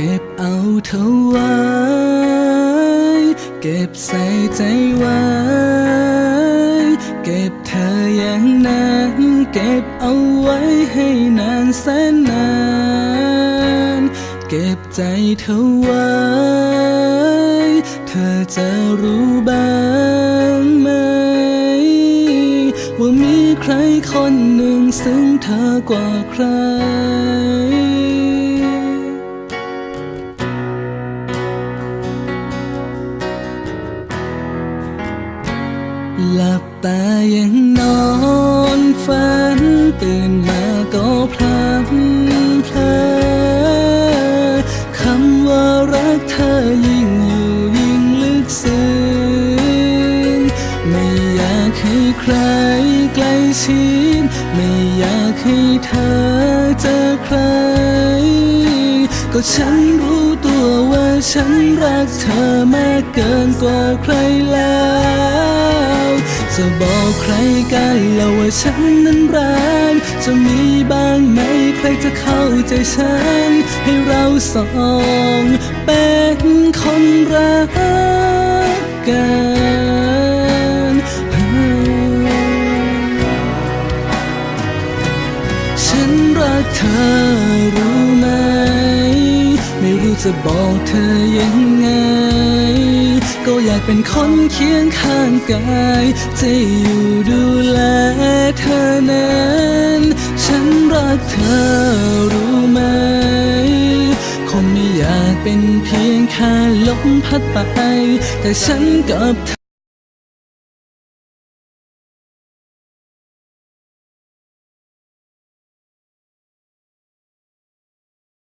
ก็บเอาเธอไว้เก็บใส่ใจไว้เก็บเธออย่างนั้นเก็บเอาไว้ให้นานแสนนานเก็บใจเธอไว้เธอจะรู้บ้างไหมว่ามีใครคนหนึ่งซึ่งเธอกว่าใครหลับตายังนอนฝันตื่นมาก็พลั้งเผลอคำว่ารักเธอยิ่งอยู่ยิ่งลึกซึ้งไม่อยากให้ใครใกล้ชิดไม่อยากให้เธอเจอใครก็ฉันรู้ตัวว่าฉันรักเธอมากเกินกว่าใครแล้วจะบอกใครกันแล้วว่าฉันนั้นรักจะมีบ้างไหมใครจะเข้าใจฉันให้เราสองเป็นคนรักกันฉันรักเธอรู้ไหมไม่รู้จะบอกเธอยังไงก็อยากเป็นคนเคียงข้างกายจะอยู่ดูแลเธอนั้นฉันรักเธอรู้ไหมคงไม่อยากเป็นเพียงแค่ลมพัดไปแต่ฉันกับเธอ